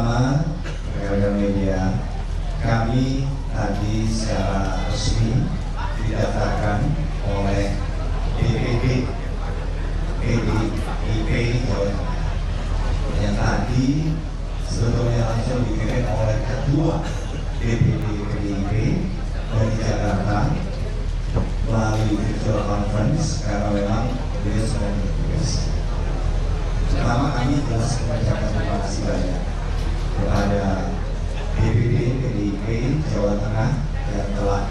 pertama, rekan-rekan media, kami tadi secara resmi didaftarkan oleh DPP PDIP Jawa Tengah. Yang tadi sebetulnya langsung dikirim oleh ketua DPP PDIP dari Jakarta melalui virtual conference karena memang beliau sedang bertugas. Pertama, kami jelas mengucapkan terima kasih banyak kepada DPP PDIP Jawa Tengah yang telah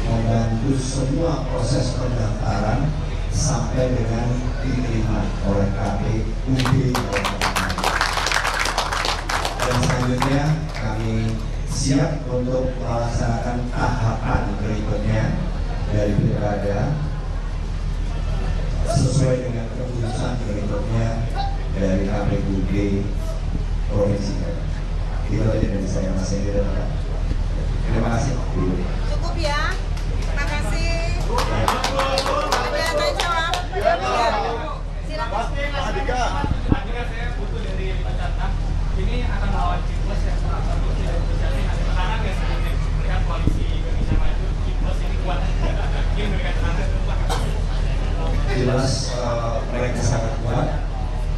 membantu semua proses pendaftaran sampai dengan diterima oleh KPUD Jawa Tengah. Dan selanjutnya kami siap untuk melaksanakan tahapan berikutnya dari pilkada sesuai dengan keputusan berikutnya dari KPUD Provinsi Jawa. Itu aja dari saya, Mas Edi dan Pak. Terima kasih. Cukup ya. Terima kasih. Ada yang mau jawab? Silakan. Andika, saya butuh dari Pak Catat. Ini akan melawan Cipres yang salah satu tidak terjadi. Ada tekanan nggak sebelumnya melihat koalisi Indonesia Maju Cipres ini kuat. Ini memberikan tekanan kuat. Jelas mereka sangat kuat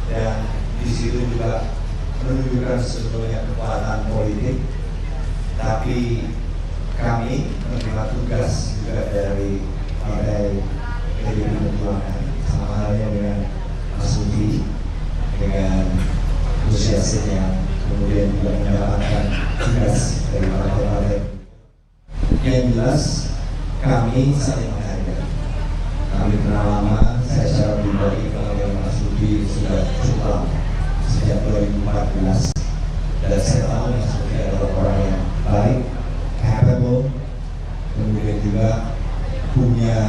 dan di situ juga menunjukkan sebetulnya kekuatan politik, tapi kami menerima tugas juga dari Partai PDIP Perjuangan sama halnya dengan Mas Budi dengan Gus Yassin yang kemudian juga mendapatkan tugas dari partai-partai. Yang jelas kami saling menghargai. Kami kenal lama, saya secara pribadi kenal dengan Mas Budi sudah cukup lama, sejak 2014, dan saya tahu Mas Budi adalah orang yang baik, capable, kemudian juga punya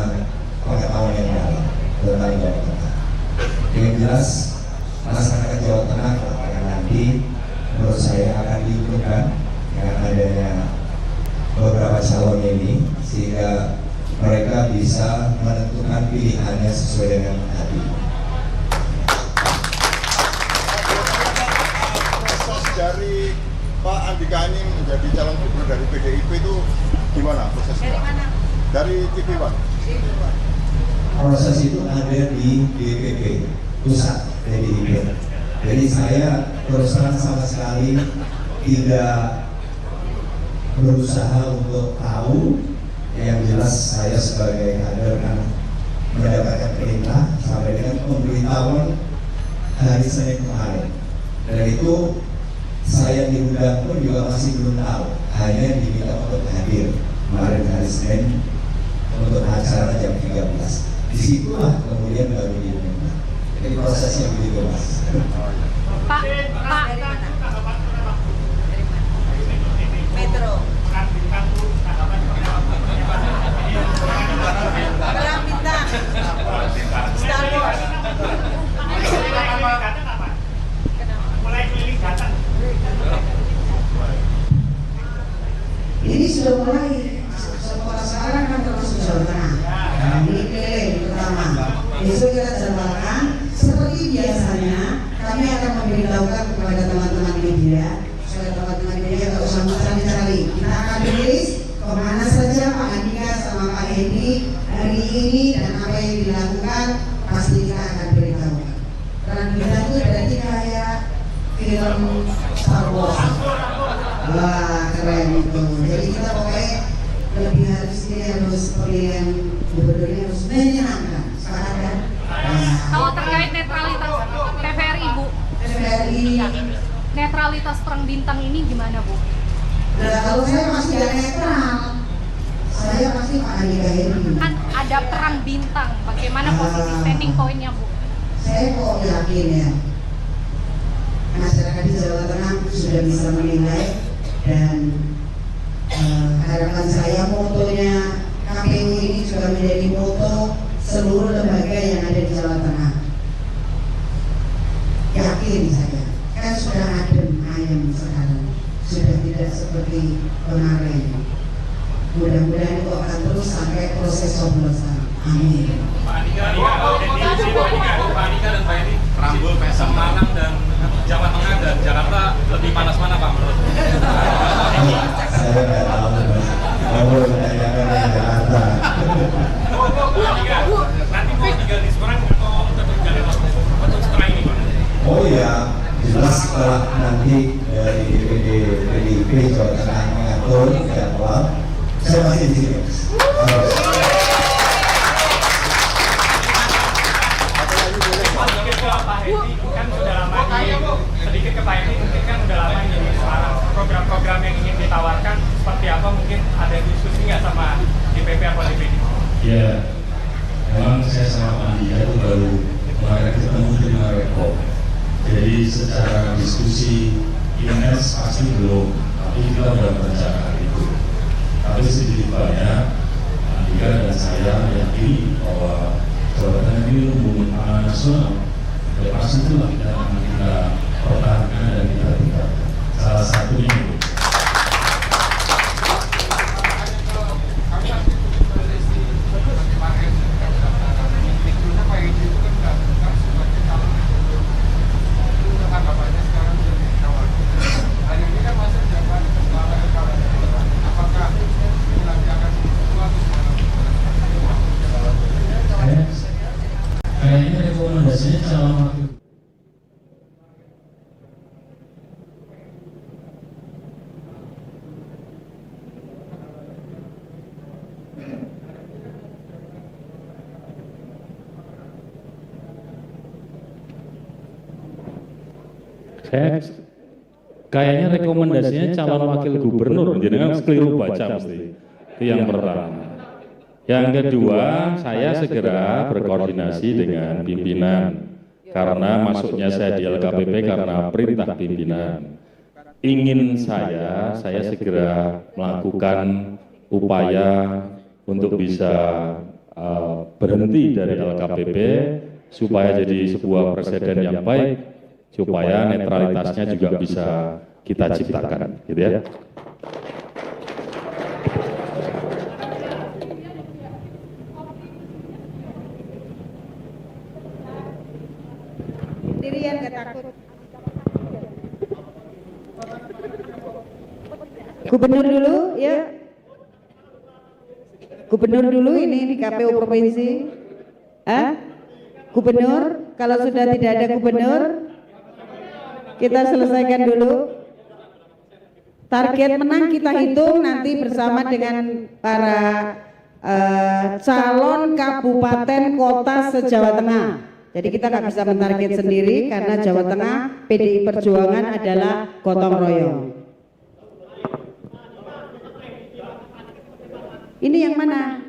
pengetahuan yang dalam tentang Jawa Tengah. Yang jelas masyarakat Jawa Tengah yang nanti menurut saya akan diuntungkan dengan adanya beberapa calon ini, sehingga mereka bisa menentukan pilihannya sesuai dengan hati. Proses dari Pak Andika ini menjadi calon gubernur dari PDIP itu gimana prosesnya? Dari mana? Dari TV One. Proses itu ada di DPP pusat PDIP. Jadi saya terus terang sama sekali tidak berusaha untuk tahu. Yang jelas saya sebagai kader kan mendapatkan perintah sampai dengan pemberitahuan hari Senin kemarin, dan itu saya diundang pun juga masih belum tahu, hanya diminta untuk hadir kemarin hari Senin untuk acara jam 13. Disitulah kemudian baru diumumkan. Jadi prosesnya begitu, Mas. Pak, Metro. Belang bintang. Star Wars. Mulai keliling data. Ini sudah mulai sekarang kan termasuk Jawa Tengah. Ini keliling pertama. Besok kita jadwalkan seperti biasanya. Kami akan memberitahukan kepada teman-teman media supaya teman-teman media nggak usah mencari-cari. Kita akan tulis kemana saja Pak Andika sama Pak Edi hari ini dan apa yang dilakukan, pasti kita akan beritahukan. Karena kita itu berarti kayak film Star Wars. Wah, keren itu. Jadi kita pokoknya lebih harus ini harus pemilihan gubernurnya harus menyenangkan. Sepakat kan? Kalau terkait netralitas TVRI, Bu, TVRI. netralitas perang bintang ini gimana, Bu? Nah, kalau saya masih gak netral, saya pasti Pak Andika Edi. Kan ada perang bintang, bagaimana posisi standing point-nya, Bu? Saya kok yakin ya, masyarakat di Jawa Tengah sudah bisa menilai, dan harapan saya motonya KPU ini juga menjadi moto seluruh lembaga yang ada di Jawa Tengah. Yakin saya, kan sudah adem ayem sekarang, sudah tidak seperti kemarin. Mudah-mudahan itu akan terus sampai proses coblosan. Amin. Pak Andika dan Pak Edi, Rambul, Semarang dan Jawa Tengah dan Jakarta lebih panas mana Pak? Oh ya, jelas setelah nanti dari DPD PDIP Jawa Tengah mengatur jadwal, saya masih di sini. Sedikit ke Pak Hedi, kan sudah lama sedikit ke Pak Hedi, mungkin kan udah lama jadi sekarang program-program yang ingin ditawarkan seperti apa, mungkin ada diskusi nggak sama DPP atau DPD? Ya, memang saya sama Pak Andika itu baru kemarin ketemu di Maroko. Jadi secara diskusi intens pasti belum, tapi kita sudah merencanakan itu. Tapi sedikit banyak Andika dan saya yakini bahwa Jawa Tengah ini lumbung pangan nasional. Lepas itulah kita akan kita pertahankan dan kita tingkatkan. Salah satunya itu. Kayaknya rekomendasinya calon wakil. Kayaknya rekomendasinya calon wakil gubernur, jangan keliru baca mesti. Itu yang pertama. Yang kedua, saya segera berkoordinasi dengan pimpinan karena masuknya saya di LKPP karena perintah pimpinan. Ingin saya segera melakukan upaya untuk bisa berhenti dari LKPP supaya jadi sebuah presiden yang baik, supaya netralitasnya juga bisa kita ciptakan, gitu ya. Sendirian gak takut. Gubernur dulu ya. Gubernur dulu ini di KPU provinsi. Gubernur, kalau sudah tidak ada gubernur, kita selesaikan dulu. Target menang kita hitung nanti bersama dengan para calon kabupaten kota se-Jawa Tengah. Jadi kita nggak bisa mentarget sendiri karena Jawa Tengah PDI Perjuangan adalah gotong royong. Ini yang mana?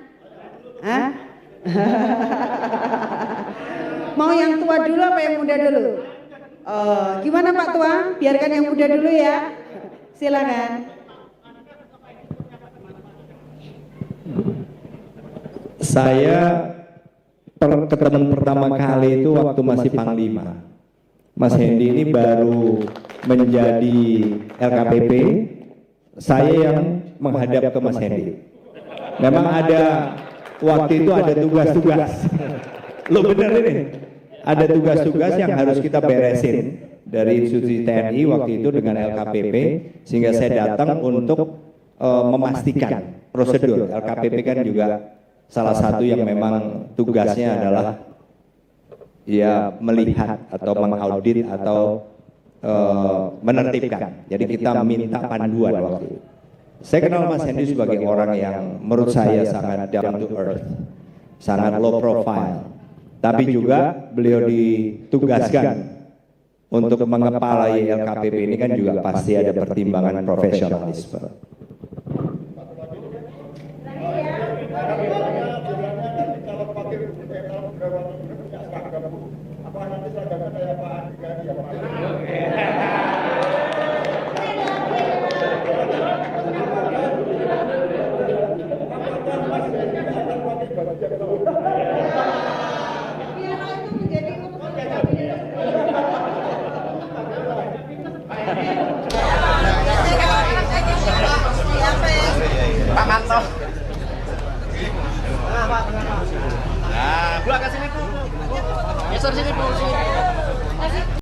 Mau yang tua dulu apa yang muda dulu? Gimana Pak Tua? Biarkan yang muda dulu ya. Silakan. Saya ketemu pertama kali itu waktu masih Panglima. Mas Hendi ini baru menjadi LKPP, saya yang menghadap ke Mas Hendi. Memang ada waktu itu ada tugas-tugas. Lo bener ini, ada tugas-tugas yang harus kita beresin dari institusi TNI waktu itu dengan LKPP, sehingga saya datang untuk memastikan prosedur. LKPP kan juga salah satu yang memang tugasnya adalah ya melihat atau mengaudit atau menertibkan. Jadi kita minta panduan waktu itu. Saya kenal Mas Hendi sebagai orang yang menurut saya sangat down to earth, sangat low profile. Tapi juga beliau ditugaskan untuk mengepalai LKPP ini kan juga pasti ada pertimbangan profesionalisme. Pak Manto. Nah, Bu, agak sini, Bu. Geser sini, Bu.